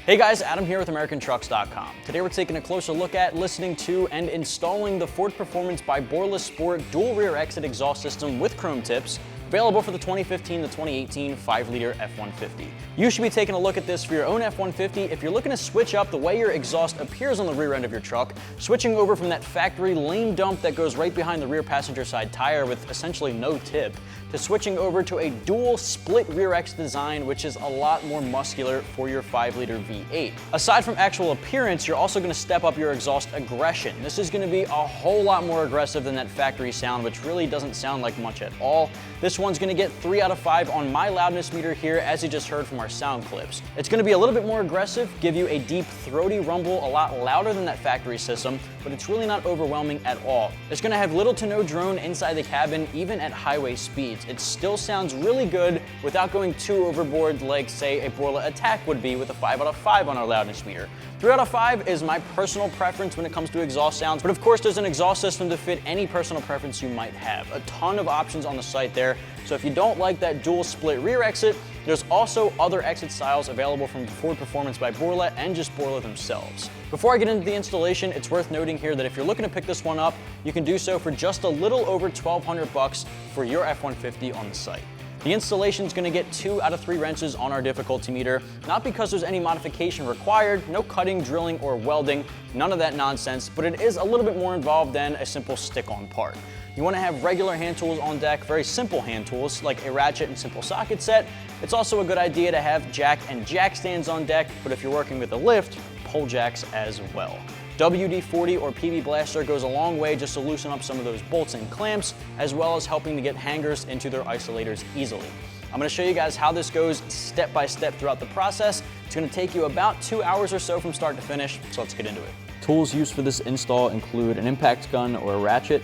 Hey guys, Adam here with AmericanTrucks.com. Today we're taking a closer look at, listening to, and installing the Ford Performance by Borla Sport dual rear exit exhaust system with chrome tips, available for the 2015 to 2018 5-liter F150. You should be taking a look at this for your own F150 if you're looking to switch up the way your exhaust appears on the rear end of your truck, switching over from that factory lane dump that goes right behind the rear passenger side tire with essentially no tip, to switching over to a dual split rear exit design, which is a lot more muscular for your 5-liter V8. Aside from actual appearance, you're also going to step up your exhaust aggression. This is going to be a whole lot more aggressive than that factory sound, which really doesn't sound like much at all. This one's going to get 3 out of 5 on my loudness meter here, as you just heard from our sound clips. It's going to be a little bit more aggressive, give you a deep, throaty rumble, a lot louder than that factory system, but it's really not overwhelming at all. It's going to have little to no drone inside the cabin, even at highway speeds. It still sounds really good without going too overboard like, say, a Borla Attack would be with a 5 out of 5 on our loudness meter. 3 out of 5 is my personal preference when it comes to exhaust sounds, but of course there's an exhaust system to fit any personal preference you might have. A ton of options on the site there, so if you don't like that dual split rear exit, there's also other exit styles available from Ford Performance by Borla and just Borla themselves. Before I get into the installation, it's worth noting here that if you're looking to pick this one up, you can do so for just a little over $1,200 for your F-150 on the site. The installation is going to get 2 out of 3 wrenches on our difficulty meter, not because there's any modification required, no cutting, drilling, or welding, none of that nonsense, but it is a little bit more involved than a simple stick-on part. You want to have regular hand tools on deck, very simple hand tools like a ratchet and simple socket set. It's also a good idea to have jack and jack stands on deck, but if you're working with a lift, pole jacks as well. WD-40 or PB Blaster goes a long way just to loosen up some of those bolts and clamps, as well as helping to get hangers into their isolators easily. I'm going to show you guys how this goes step by step throughout the process. It's going to take you about 2 hours or so from start to finish, so let's get into it. Tools used for this install include an impact gun or a ratchet,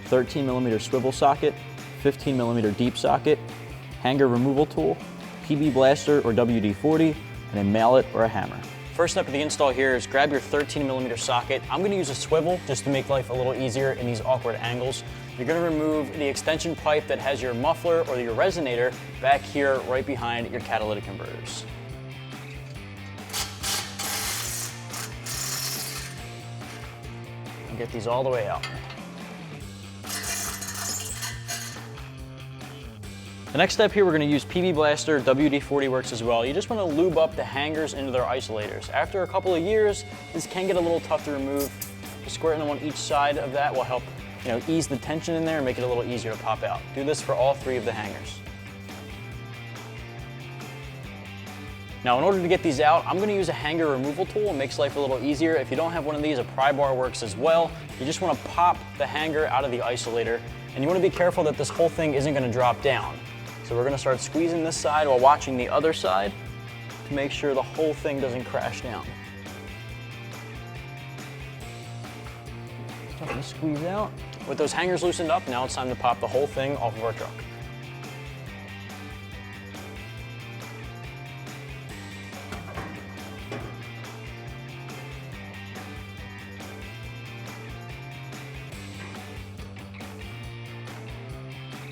13mm swivel socket, 15mm deep socket, hanger removal tool, PB Blaster or WD-40, and a mallet or a hammer. First step of the install here is grab your 13mm socket. I'm going to use a swivel just to make life a little easier in these awkward angles. You're going to remove the extension pipe that has your muffler or your resonator back here right behind your catalytic converters. And get these all the way out. The next step here, we're going to use PB Blaster. WD-40 works as well. You just want to lube up the hangers into their isolators. After a couple of years, this can get a little tough to remove. Just squirting them on each side of that will help, ease the tension in there and make it a little easier to pop out. Do this for all 3 of the hangers. Now, in order to get these out, I'm going to use a hanger removal tool. It makes life a little easier. If you don't have one of these, a pry bar works as well. You just want to pop the hanger out of the isolator, and you want to be careful that this whole thing isn't going to drop down. So we're going to start squeezing this side while watching the other side to make sure the whole thing doesn't crash down. Starting to squeeze out. With those hangers loosened up, now it's time to pop the whole thing off of our truck.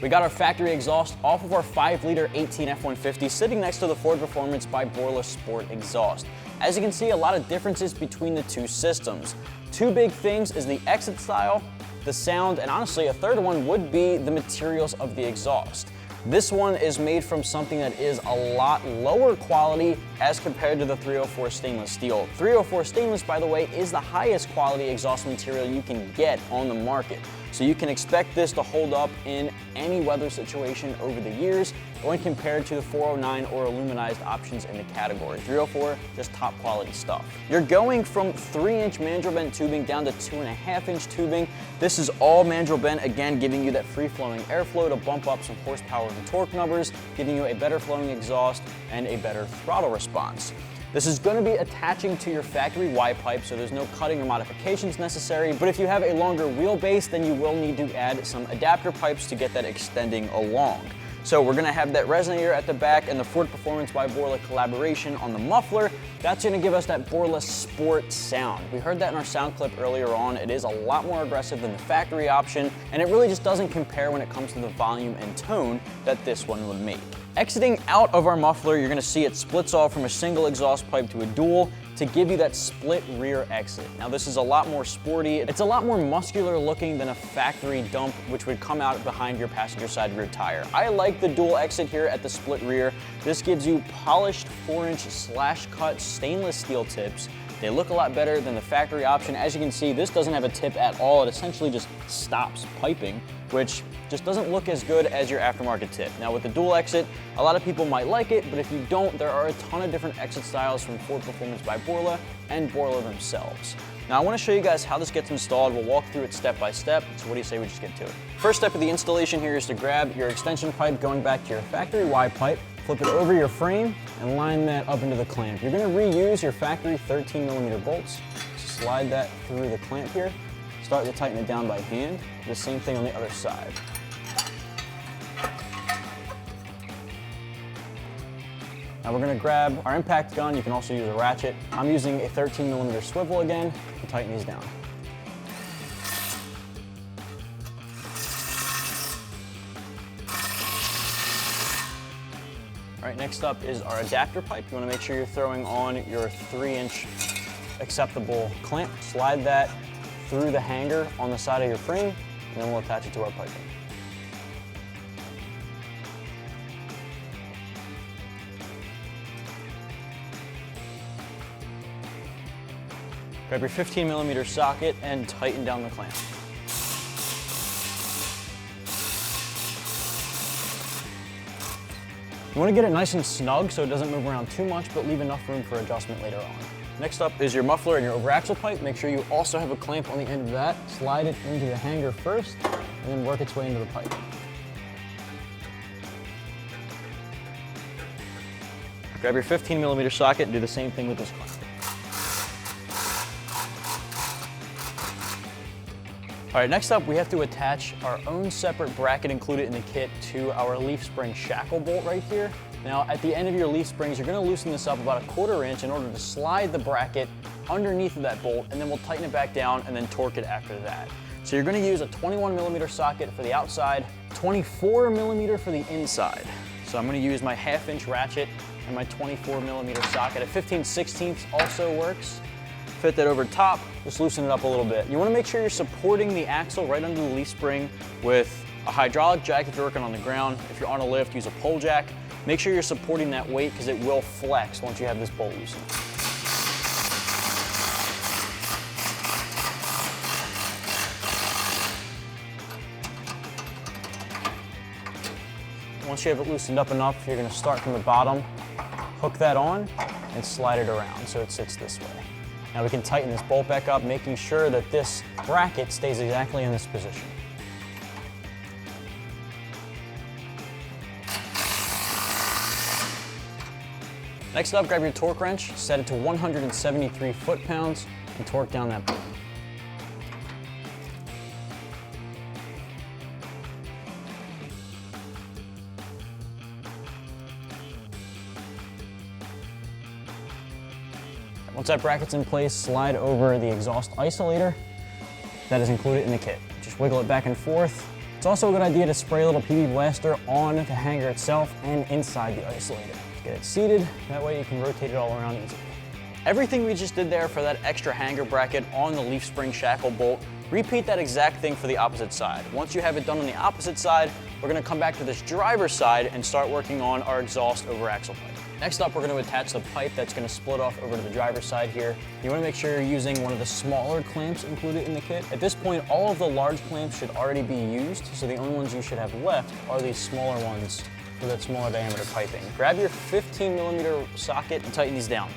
We got our factory exhaust off of our 5-liter 18 F-150 sitting next to the Ford Performance by Borla Sport exhaust. As you can see, a lot of differences between the 2 systems. 2 big things is the exit style, the sound, and honestly a third one would be the materials of the exhaust. This one is made from something that is a lot lower quality as compared to the 304 stainless steel. 304 stainless, by the way, is the highest quality exhaust material you can get on the market. So you can expect this to hold up in any weather situation over the years when compared to the 409 or aluminized options in the category. 304, just top quality stuff. You're going from 3-inch mandrel bent tubing down to 2.5-inch tubing. This is all mandrel bent, again giving you that free-flowing airflow to bump up some horsepower and torque numbers, giving you a better flowing exhaust and a better throttle response. This is going to be attaching to your factory Y pipe, so there's no cutting or modifications necessary, but if you have a longer wheelbase, then you will need to add some adapter pipes to get that extending along. So we're gonna have that resonator at the back and the Ford Performance by Borla collaboration on the muffler. That's gonna give us that Borla Sport sound. We heard that in our sound clip earlier on. It is a lot more aggressive than the factory option, and it really just doesn't compare when it comes to the volume and tone that this one would make. Exiting out of our muffler, you're gonna see it splits off from a single exhaust pipe to a dual to give you that split rear exit. Now this is a lot more sporty. It's a lot more muscular looking than a factory dump, which would come out behind your passenger side rear tire. I like the dual exit here at the split rear. This gives you polished 4-inch slash cut stainless steel tips. They look a lot better than the factory option. As you can see, this doesn't have a tip at all. It essentially just stops piping, which just doesn't look as good as your aftermarket tip. Now with the dual exit, a lot of people might like it, but if you don't, there are a ton of different exit styles from Ford Performance by Borla and Borla themselves. Now I want to show you guys how this gets installed. We'll walk through it step by step. So what do you say we just get to it? First step of the installation here is to grab your extension pipe going back to your factory Y pipe, flip it over your frame and line that up into the clamp. You're going to reuse your factory 13mm bolts. Slide that through the clamp here. Start to tighten it down by hand. The same thing on the other side. Now we're going to grab our impact gun. You can also use a ratchet. I'm using a 13mm swivel again to tighten these down. All right, next up is our adapter pipe. You want to make sure you're throwing on your 3-inch acceptable clamp. Slide that through the hanger on the side of your frame, and then we'll attach it to our piping. Grab your 15mm socket and tighten down the clamp. You want to get it nice and snug so it doesn't move around too much, but leave enough room for adjustment later on. Next up is your muffler and your over axle pipe. Make sure you also have a clamp on the end of that. Slide it into the hanger first, and then work its way into the pipe. Grab your 15mm socket and do the same thing with this clamp. All right, next up, we have to attach our own separate bracket included in the kit to our leaf spring shackle bolt right here. Now, at the end of your leaf springs, you're gonna loosen this up about 1/4 inch in order to slide the bracket underneath of that bolt, and then we'll tighten it back down and then torque it after that. So you're gonna use a 21mm socket for the outside, 24mm for the inside. So I'm gonna use my 1/2 inch ratchet and my 24mm socket. A 15/16 also works. Fit that over top, just loosen it up a little bit. You wanna make sure you're supporting the axle right under the leaf spring with a hydraulic jack if you're working on the ground. If you're on a lift, use a pole jack. Make sure you're supporting that weight because it will flex once you have this bolt loosened. Once you have it loosened up enough, you're gonna start from the bottom, hook that on, and slide it around so it sits this way. Now we can tighten this bolt back up, making sure that this bracket stays exactly in this position. Next up, grab your torque wrench, set it to 173 foot-pounds, and torque down that bolt. Once that bracket's in place, slide over the exhaust isolator that is included in the kit. Just wiggle it back and forth. It's also a good idea to spray a little PB blaster on the hanger itself and inside the isolator. Get it seated, that way you can rotate it all around easily. Everything we just did there for that extra hanger bracket on the leaf spring shackle bolt, repeat that exact thing for the opposite side. Once you have it done on the opposite side, we're gonna come back to this driver's side and start working on our exhaust over axle pipe. Next up, we're going to attach the pipe that's going to split off over to the driver's side here. You want to make sure you're using one of the smaller clamps included in the kit. At this point, all of the large clamps should already be used, so the only ones you should have left are these smaller ones for that smaller diameter piping. Grab your 15mm socket and tighten these down.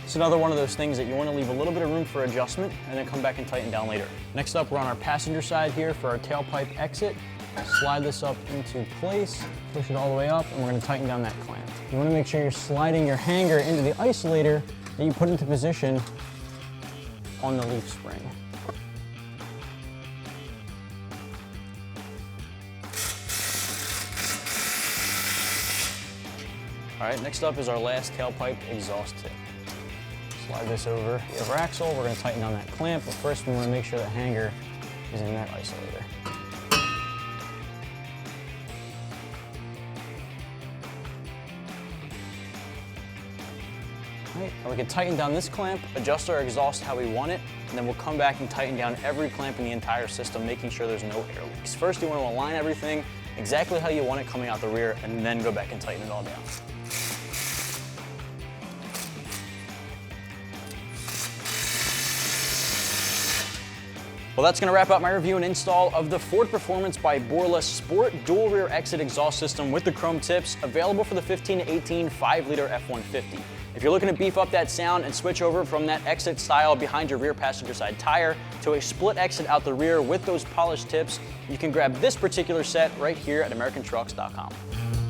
It's another one of those things that you want to leave a little bit of room for adjustment and then come back and tighten down later. Next up, we're on our passenger side here for our tailpipe exit. Slide this up into place, push it all the way up, and we're going to tighten down that clamp. You want to make sure you're sliding your hanger into the isolator that you put into position on the leaf spring. All right, next up is our last tailpipe exhaust tip. Slide this over the over axle. We're going to tighten down that clamp, but first we want to make sure the hanger is in that isolator. All right, and we can tighten down this clamp, adjust our exhaust how we want it, and then we'll come back and tighten down every clamp in the entire system, making sure there's no air leaks. First, you want to align everything exactly how you want it coming out the rear, and then go back and tighten it all down. Well, that's going to wrap up my review and install of the Ford Performance by Borla Sport dual rear exit exhaust system with the chrome tips, available for the 15 to 18 5-liter F150. If you're looking to beef up that sound and switch over from that exit style behind your rear passenger side tire to a split exit out the rear with those polished tips, you can grab this particular set right here at AmericanTrucks.com.